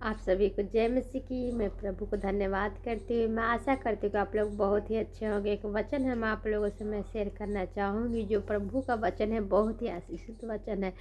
आप सभी को जय मसीह की। मैं प्रभु को धन्यवाद करती हूँ। मैं आशा करती हूँ कि आप लोग बहुत ही अच्छे होंगे। एक वचन है मैं आप लोगों से मैं शेयर करना चाहूँगी, जो प्रभु का वचन है, बहुत ही आशीषित वचन है।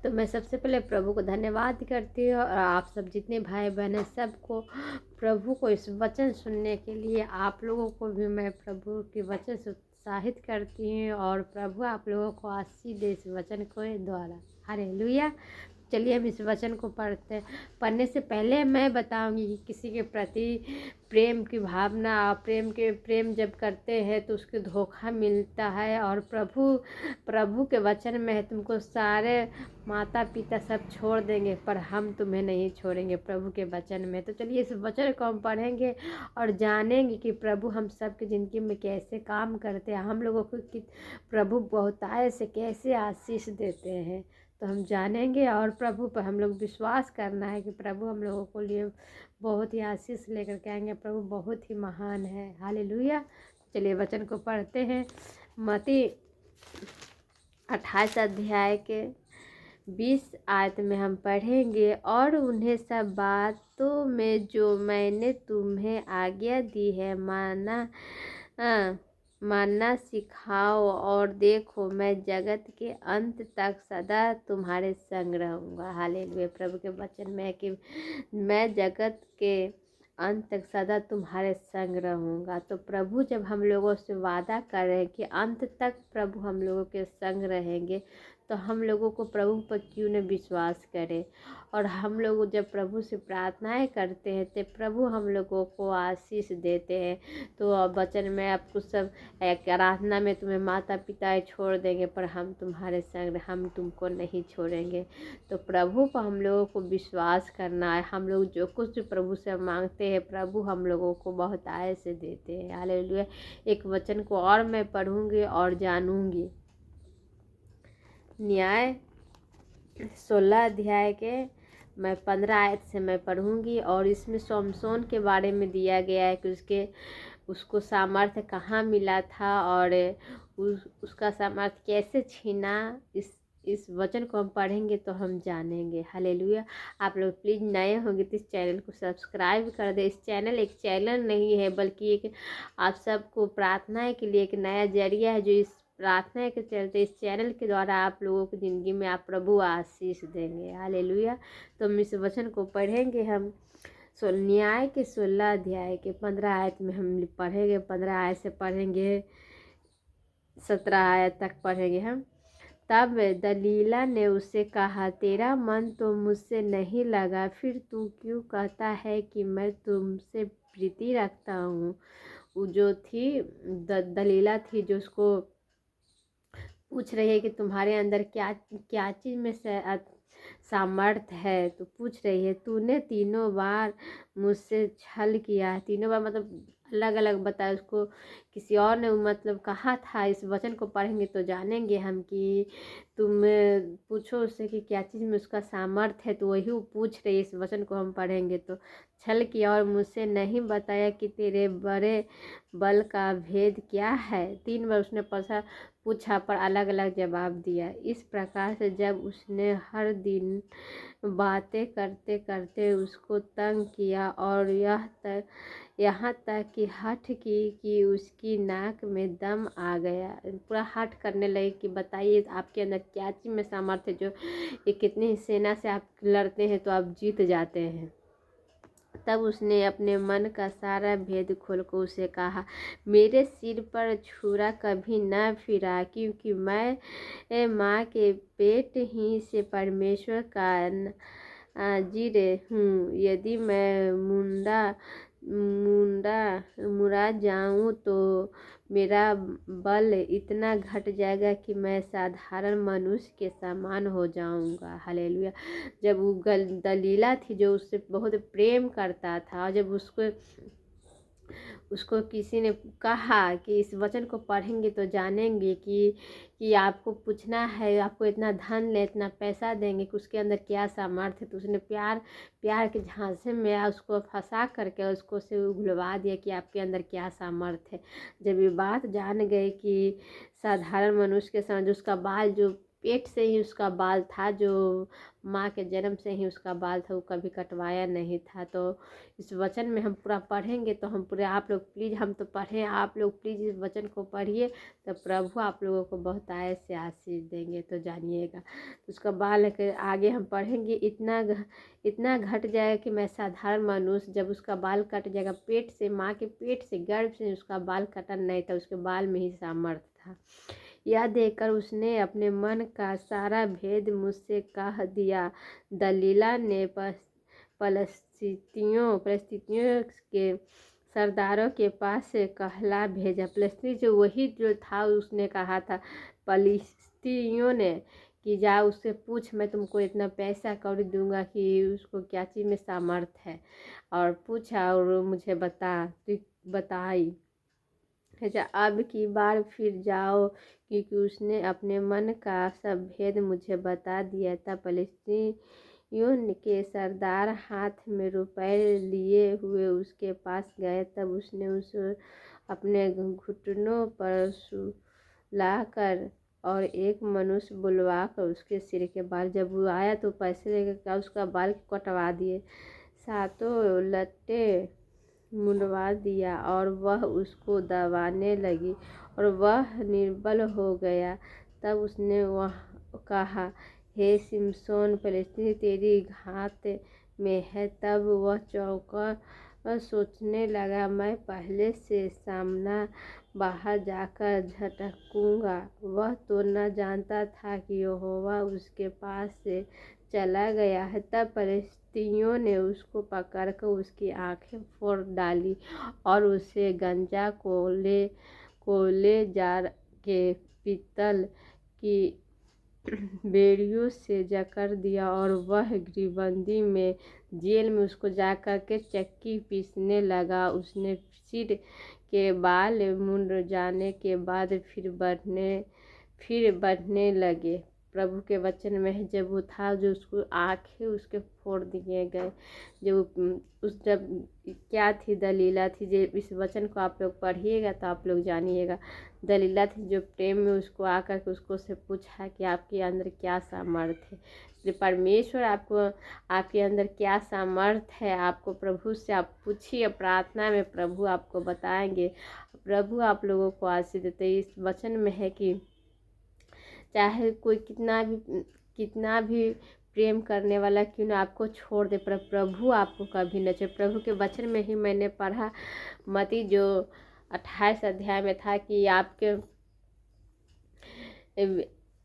तो मैं सबसे पहले प्रभु को धन्यवाद करती हूँ, और आप सब जितने भाई बहन हैं सबको, प्रभु को इस वचन सुनने के लिए आप लोगों को भी मैं प्रभु के वचन से उत्साहित करती हूँ, और प्रभु आप लोगों को आशीष दे इस वचन को द्वारा। हालेलुया। चलिए हम इस वचन को पढ़ने से पहले मैं बताऊंगी कि किसी के प्रति प्रेम की भावना, प्रेम जब करते हैं तो उसको धोखा मिलता है। और प्रभु के वचन में है, तुमको सारे माता पिता सब छोड़ देंगे पर हम तुम्हें नहीं छोड़ेंगे, प्रभु के वचन में। तो चलिए इस वचन को हम पढ़ेंगे और जानेंगे कि प्रभु हम सब की ज़िंदगी में कैसे काम करते हैं, हम लोगों को प्रभु बहुतायत से कैसे आशीष देते हैं। तो हम जानेंगे, और प्रभु पर हम लोग विश्वास करना है कि प्रभु हम लोगों को लिए बहुत ही आशीष लेकर के आएंगे। प्रभु बहुत ही महान है। हालेलुया। चलिए वचन को पढ़ते हैं। मत्ती 28 अध्याय के 20 आयत में हम पढ़ेंगे। और उन्हें सब बातों में जो मैंने तुम्हें आज्ञा दी है मानना सिखाओ, और देखो मैं जगत के अंत तक सदा तुम्हारे संग रहूँगा। हालेलुया। प्रभु के वचन में है कि मैं जगत के अंत तक सदा तुम्हारे संग रहूँगा। तो प्रभु जब हम लोगों से वादा कर रहे हैं कि अंत तक प्रभु हम लोगों के संग रहेंगे, तो हम लोगों को प्रभु पर क्यों न विश्वास करें। और हम लोग जब प्रभु से प्रार्थनाएं करते हैं तो प्रभु हम लोगों को आशीष देते हैं। तो वचन में आपको सब आराधना में तुम्हें माता पिता छोड़ देंगे पर हम तुम्हारे संग, हम तुमको नहीं छोड़ेंगे। तो प्रभु पर हम लोगों को विश्वास करना है। हम लोग जो कुछ प्रभु से मांगते हैं प्रभु हम लोगों को बहुत आय से देते हैं। हालेलुया। एक वचन को और मैं पढ़ूंगी और जानूंगी। न्याय 16 अध्याय के मैं 15 आयत से मैं पढ़ूंगी, और इसमें समसोन के बारे में दिया गया है कि उसको सामर्थ्य कहाँ मिला था और उसका सामर्थ्य कैसे छीना। इस वचन को हम पढ़ेंगे तो हम जानेंगे। हालेलुया। आप लोग प्लीज़ नए होंगे तो इस चैनल को सब्सक्राइब कर दे। इस चैनल एक चैनल नहीं है बल्कि एक आप सबको प्रार्थना के लिए एक नया जरिया है, जो इस प्रार्थना के चलते इस चैनल के द्वारा आप लोगों की ज़िंदगी में आप प्रभु आशीष देंगे। हालेलुया। तो हम इस वचन को पढ़ेंगे। हम न्याय के 16 अध्याय के 15 आयत में हम पढ़ेंगे। 15 आयत से पढ़ेंगे 17 आयत तक पढ़ेंगे हम। तब दलीला ने उससे कहा, तेरा मन तो मुझसे नहीं लगा, फिर तू क्यों कहता है कि मैं तुमसे प्रीति रखता हूँ। वो जो थी दलीला थी, जो उसको पूछ रही है कि तुम्हारे अंदर क्या क्या चीज़ में सामर्थ है। तो पूछ रही है, तूने 3 बार मुझसे छल किया है। 3 बार मतलब अलग अलग बताया उसको, किसी और ने मतलब कहा था। इस वचन को पढ़ेंगे तो जानेंगे हम कि तुम पूछो उससे कि क्या चीज़ में उसका सामर्थ है, तो वही वो पूछ रही है। इस वचन को हम पढ़ेंगे तो छल किया और मुझसे नहीं बताया कि तेरे बड़े बल का भेद क्या है। 3 बार उसने पूछा पर अलग अलग जवाब दिया। इस प्रकार से जब उसने हर दिन बातें करते करते उसको तंग किया, और यहाँ तक कि हठ की कि उसकी नाक में दम आ गया। पूरा हठ करने लगे कि बताइए आपके अंदर क्या चीज़ में सामर्थ्य है, जो ये कितनी सेना से आप लड़ते हैं तो आप जीत जाते हैं। तब उसने अपने मन का सारा भेद खोलकर उसे कहा, मेरे सिर पर छुरा कभी न फिरा, क्योंकि मैं माँ के पेट ही से परमेश्वर का नाज़ीर हूँ। यदि मैं मुड़ा जाऊँ तो मेरा बल इतना घट जाएगा कि मैं साधारण मनुष्य के समान हो जाऊंगा। हालेलुया। जब वो दलीला थी जो उससे बहुत प्रेम करता था, और जब उसको किसी ने कहा कि इस वचन को पढ़ेंगे तो जानेंगे कि आपको पूछना है, आपको इतना धन ले, इतना पैसा देंगे, कि उसके अंदर क्या सामर्थ्य है। तो उसने प्यार के झांसे में उसको फंसा करके उसको से उगलवा दिया कि आपके अंदर क्या सामर्थ्य है। जब ये बात जान गए कि साधारण मनुष्य के समझ, उसका बाल जो पेट से ही उसका बाल था, जो माँ के जन्म से ही उसका बाल था, वो कभी कटवाया नहीं था। तो इस वचन में हम पूरा पढ़ेंगे, तो हम पूरे, आप लोग प्लीज़, हम तो पढ़ें, आप लोग प्लीज़ इस वचन को पढ़िए, तो प्रभु आप लोगों को बहुत आय से आशीष देंगे। तो जानिएगा, तो उसका बाल के आगे हम पढ़ेंगे, इतना घट जाएगा कि मैं साधारण मनुष्य, जब उसका बाल कट जाएगा, पेट से, माँ के पेट से, गर्भ से उसका बाल कटा नहीं था, उसके बाल में ही सामर्थ्य था। यह देखकर उसने अपने मन का सारा भेद मुझसे कह दिया। दलीला ने परिस्थितियों के सरदारों के पास से कहला भेजा। फलस्तीनी जो वही जो था, उसने कहा था फलिस्तीनियों ने कि जा उससे पूछ, मैं तुमको इतना पैसा कौड़ी दूंगा कि उसको क्या चीज़ में सामर्थ्य है, और पूछा और मुझे बताई। अच्छा, अब की बार फिर जाओ, क्योंकि उसने अपने मन का सब भेद मुझे बता दिया था। फलिस्तीनियों के सरदार हाथ में रुपए लिए हुए उसके पास गए। तब उसने उस अपने घुटनों पर सुलाकर और एक मनुष्य बुलवा कर उसके सिर के बाल, जब वो आया तो पैसे लेकर उसका बाल कटवा दिए, सातों लट्टे मुंडवा दिया, और वह उसको दबाने लगी और वह निर्बल हो गया। तब उसने वह कहा, हे सिमसोन, फलिस्तीनी तेरी घात में है। तब वह चौंका और सोचने लगा, मैं पहले से सामना बाहर जाकर झटकूंगा। वह तो न जानता था कि यहोवा उसके पास से चला गया है। तब फलिस्तीनियों ने उसको पकड़कर उसकी आंखें फोड़ डाली और उसे गंजा को ले जा के पीतल की बेड़ियों से जकड़ दिया, और वह गृहबंदी में जेल में उसको जा कर के चक्की पीसने लगा। उसने सिर के बाल मुंड जाने के बाद फिर बढ़ने लगे। प्रभु के वचन में जब वो था, जो उसको आंखें उसके फोड़ दिए गए, जब क्या थी, दलीला थी। जो इस वचन को आप लोग पढ़िएगा तो आप लोग जानिएगा, दलीला थी जो प्रेम में उसको आकर के उसको से पूछा कि आपके अंदर क्या सामर्थ्य है। परमेश्वर आपको, आपके अंदर क्या सामर्थ्य है, आपको प्रभु से आप पूछिए, प्रार्थना में प्रभु आपको बताएंगे। प्रभु आप लोगों को आशीष देते। इस वचन में है कि चाहे कोई कितना भी प्रेम करने वाला क्यों ना आपको छोड़ दे, पर प्रभु आपको कभी न छोड़े। प्रभु के वचन में ही मैंने पढ़ा, मत्ती जो 28 अध्याय में था कि आपके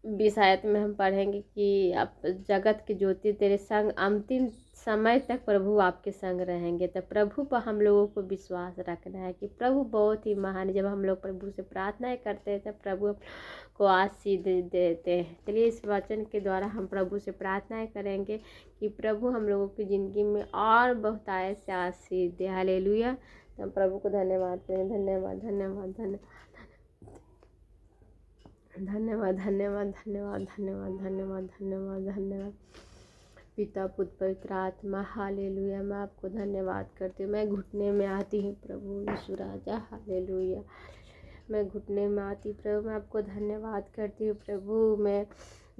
20 आयत में हम पढ़ेंगे कि आप जगत की ज्योति तेरे संग अंतिम समय तक प्रभु आपके संग रहेंगे। तो प्रभु पर हम लोगों को विश्वास रखना है कि प्रभु बहुत ही महान है। जब हम लोग प्रभु से प्रार्थनाएं करते हैं तब प्रभु को आशीष देते हैं। चलिए इस वचन के द्वारा हम प्रभु से प्रार्थनाएं करेंगे कि प्रभु हम लोगों की ज़िंदगी में और बहुत आय से आशीष दे। हालेलुया। तो हम प्रभु को धन्यवाद करें। धन्यवाद धन्यवाद धन्यवाद धन्यवाद धन्यवाद धन्यवाद धन्यवाद धन्यवाद धन्यवाद धन्यवाद पिता पुत्र पवित्र आत्मा। हालेलुया। मैं आपको धन्यवाद करती हूँ। मैं घुटने में आती हूँ प्रभु यीशु राजा। हालेलुया। मैं घुटने में आती प्रभु, मैं आपको धन्यवाद करती हूँ प्रभु। मैं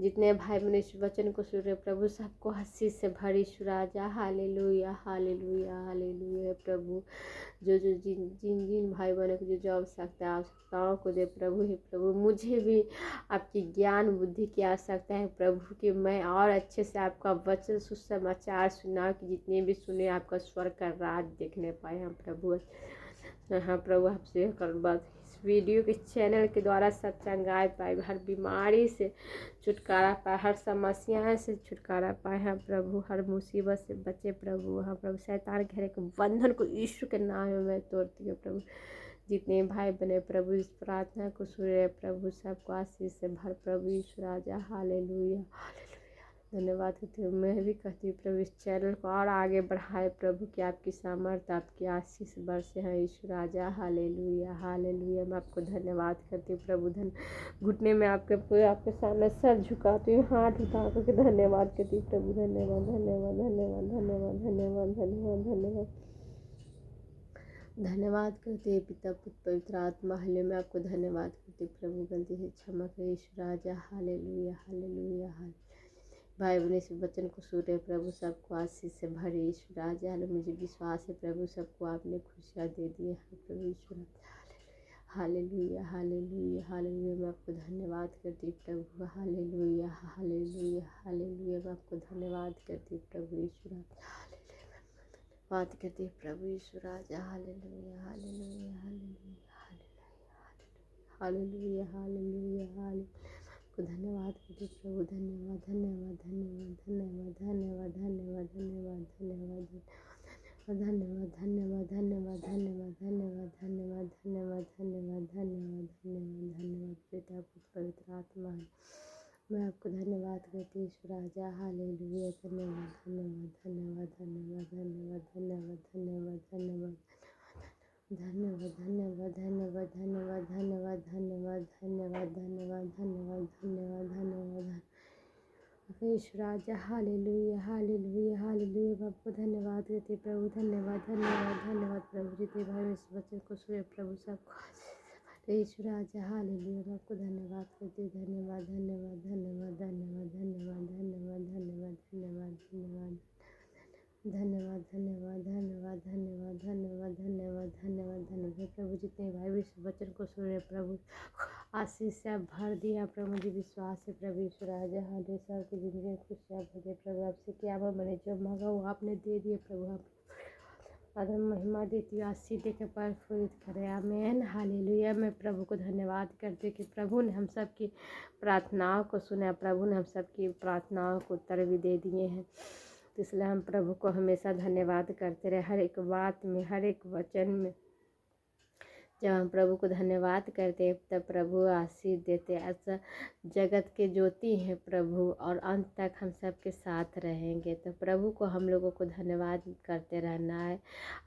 जितने भाई बहन इस वचन को सुन रहे प्रभु, सबको हंसी से भरी यीशु राजा। हालेलुया हालेलुया हालेलुया प्रभु। जो जिन भाई बहनों को जो आवश्यकताओं को दे प्रभु। हे प्रभु, मुझे भी आपकी ज्ञान बुद्धि की आवश्यकता है प्रभु, कि मैं और अच्छे से आपका वचन सुसमाचार सुनाओ, कि जितने भी सुने आपका स्वर्ग का राज देखने पाए हम प्रभु। हाँ प्रभु, आपसे कर बात इस वीडियो के चैनल के द्वारा सब चंगाई पाए, हर बीमारी से छुटकारा पाए, हर समस्या से छुटकारा पाए हाँ प्रभु, हर मुसीबत से बचे प्रभु। हाँ प्रभु, शैतान घेरे के बंधन को यीशु के नाम में मैं तोड़ती हूँ प्रभु। जितने भाई बने प्रभु इस प्रार्थना को सुन रहे प्रभु, सबको आशीष से भर प्रभु यीशु राजा। हालेलुया धन्यवाद करती हूँ। मैं भी कहती हूँ प्रभु, इस चैनल को और आगे बढ़ाए प्रभु, कि आपकी सामर्थ्य आपकी आशीष बरसे हैं यीशु राजा। Hallelujah hallelujah. मैं आपको धन्यवाद करती हूँ प्रभु। घुटने में आपके सामने सर झुकाती हूँ, हाथ उठा करके धन्यवाद करती हूँ प्रभु। धन्यवाद धन्यवाद धन्यवाद धन्यवाद धन्यवाद धन्यवाद धन्यवाद। धन्यवाद करते हैं पिता पुत्र पवित्र आत्मा। हालेलुया, मैं आपको धन्यवाद करती हूँ प्रभु। गलती से क्षमा करें यीशु राजा। Hallelujah hallelujah hallelujah. भाई बहन इस वचन को सुन रहे प्रभु, सबको आशीष से भरे यीशु राजा। हालेलुया, मुझे विश्वास है प्रभु सबको आपने खुशियाँ दे दी है प्रभु यीशु राजा। हालेलुया हालेलुया हालेलुया, मैं आपको धन्यवाद करती हूँ प्रभु। हालेलुया हालेलुया हालेलुया, मैं आपको धन्यवाद करती हूँ प्रभु यीशु राजा। बात करती है प्रभु यीशु राजा। Hallelujah hallelujah hallelujah hallelujah hallelujah hallelujah, को धन्यवाद करती प्रभु। धन्यवाद धन्यवाद धन्यवाद धन्यवाद धन्यवाद धन्यवाद धन्यवाद धन्यवाद धन्यवाद धन्यवाद धन्यवाद धन्यवाद धन्यवाद धन्यवाद धन्यवाद धन्यवाद धन्यवाद धन्यवाद धन्यवाद पिता पुत्र पवित्र आत्मा। मैं आपको धन्यवाद करती हूँ यीशु राजा। हालेलुया, धन्यवाद धन्यवाद धन्यवाद धन्यवाद धन्यवाद धन्यवाद धन्यवाद धन्यवाद धन्यवाद धन्यवाद धन्यवाद धन्यवाद धन्यवाद धन्यवाद धन्यवाद धन्यवाद धन्यवाद धन्यवाद यीशु राजा। हालेलुया हालेलुया हालेलुया, मैं आपको धन्यवाद करती प्रभु। धन्यवाद धन्यवाद धन्यवाद प्रभु। जितने भाई इस बच्चे को सुने प्रभु सबको यीशु राजा। हालेलुया, मैं आपको धन्यवाद करती हूँ। धन्यवाद धन्यवाद धन्यवाद धन्यवाद धन्यवाद धन्यवाद धन्यवाद धन्यवाद धन्यवाद धन्यवाद धन्यवाद धन्यवाद धन्यवाद धन्यवाद धन्यवाद धन्यवाद धन्यवाद प्रभु। जितने भाई इस वचन को सुन रहे प्रभु, आशीष से आप भर दिया प्रभु। मुझे विश्वास है प्रभु यीशु राजा। हालेलुया, सबकी जिंदगी में खुशियाँ भरे प्रभु। आपसे क्या मैंने जो मांगा वो आपने दे दिए प्रभु। आप अगर महिमा देती हूँ, आशीष देकर प्रफुल्लित करे। आमीन हालेलुया। मैं प्रभु को धन्यवाद करती हूँ कि प्रभु ने हम सब की प्रार्थनाओं को सुना। प्रभु ने हम सब की प्रार्थनाओं को उत्तर भी दे दिए हैं, तो इसलिए हम प्रभु को हमेशा धन्यवाद करते रहे। हर एक बात में, हर एक वचन में जब हम प्रभु को धन्यवाद करते हैं तब प्रभु आशीष देते। ऐसा जगत के ज्योति हैं प्रभु, और अंत तक हम सबके साथ रहेंगे। तो प्रभु को हम लोगों को धन्यवाद करते रहना है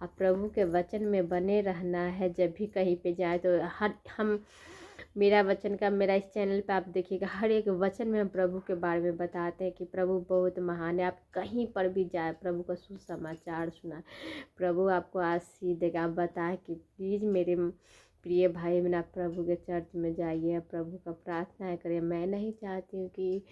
और प्रभु के वचन में बने रहना है। जब भी कहीं पे जाए तो हम मेरा वचन का, मेरा इस चैनल पे आप देखिएगा, हर एक वचन में हम प्रभु के बारे में बताते हैं कि प्रभु बहुत महान है। आप कहीं पर भी जाए प्रभु का सुसमाचार सुना, प्रभु आपको आशीष देगा। आप बताएं कि प्लीज़ मेरे प्रिय भाई बहन आप प्रभु के चर्च में जाइए, प्रभु का प्रार्थना करिए। मैं नहीं चाहती हूँ कि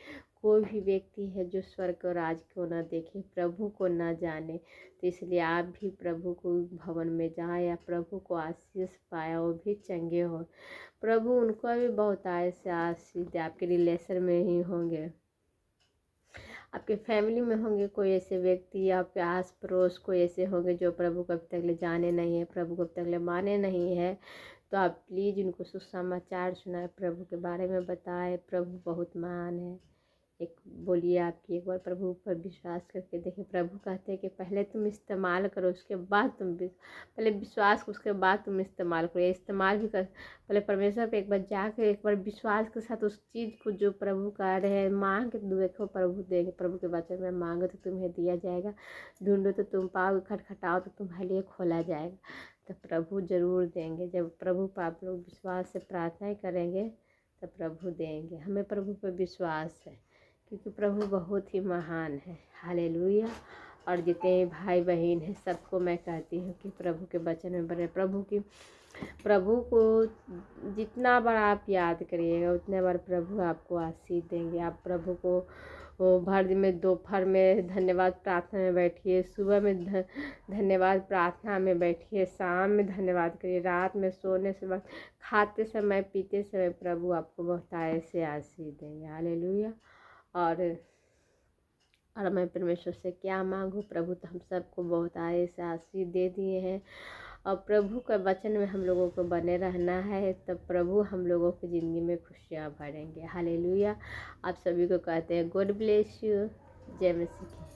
कोई भी व्यक्ति है जो स्वर्ग को राज को न देखे, प्रभु को न जाने। तो इसलिए आप भी प्रभु को भवन में जाए या प्रभु को आशीष पाया, वो भी चंगे हो। प्रभु उनको भी बहुत ऐसे आशीष दे। आपके रिलेशन में ही होंगे, आपके फैमिली में होंगे कोई ऐसे व्यक्ति, आपके आस पड़ोस कोई ऐसे होंगे जो प्रभु को अब तक ले जाने नहीं है, प्रभु को अब तक ले माने नहीं है। तो आप प्लीज़ उनको सुसमाचार सुनाए, प्रभु के बारे में बताएं। प्रभु बहुत महान है। एक बोलिए आपकी एक बार प्रभु पर विश्वास करके देखिए। प्रभु कहते हैं कि पहले तुम इस्तेमाल करो, उसके बाद तुम पहले विश्वास, उसके बाद तुम इस्तेमाल करो। इस्तेमाल भी कर, पहले परमेश्वर पे एक बार जाकर एक बार विश्वास के साथ उस चीज़ को जो प्रभु कह रहे हैं मांग के देखो, प्रभु देंगे। प्रभु के वचन में मांगो तो तुम्हें दिया जाएगा, ढूंढो तो तुम पाओगे, खटखटाओ तो तुम्हारे लिए खोला जाएगा। तो प्रभु जरूर देंगे। जब प्रभु पर आप लोग विश्वास से प्रार्थना करेंगे तो प्रभु देंगे। हमें प्रभु पर विश्वास है क्योंकि प्रभु बहुत ही महान है। हालेलुया। और जितने भाई बहन हैं सबको मैं कहती हूँ कि प्रभु के वचन में बने। प्रभु को जितना बार आप याद करिएगा उतने बार प्रभु आपको आशीष देंगे। आप प्रभु को भर दिन में, दोपहर में धन्यवाद प्रार्थना में बैठिए, सुबह में धन्यवाद प्रार्थना में बैठिए, शाम में धन्यवाद करिए, रात में सोने से वक्त, खाते समय, पीते समय प्रभु आपको बहुत ऐसे आशीष देंगे। हालेलुया। और मैं परमेश्वर से क्या मांगूँ, प्रभु तो हम सबको बहुत ऐसे आशीष दे दिए हैं। और प्रभु का वचन में हम लोगों को बने रहना है, तब प्रभु हम लोगों की ज़िंदगी में खुशियाँ भरेंगे। हालेलुया। आप सभी को कहते हैं गॉड ब्लेस यू। जय मसीह की।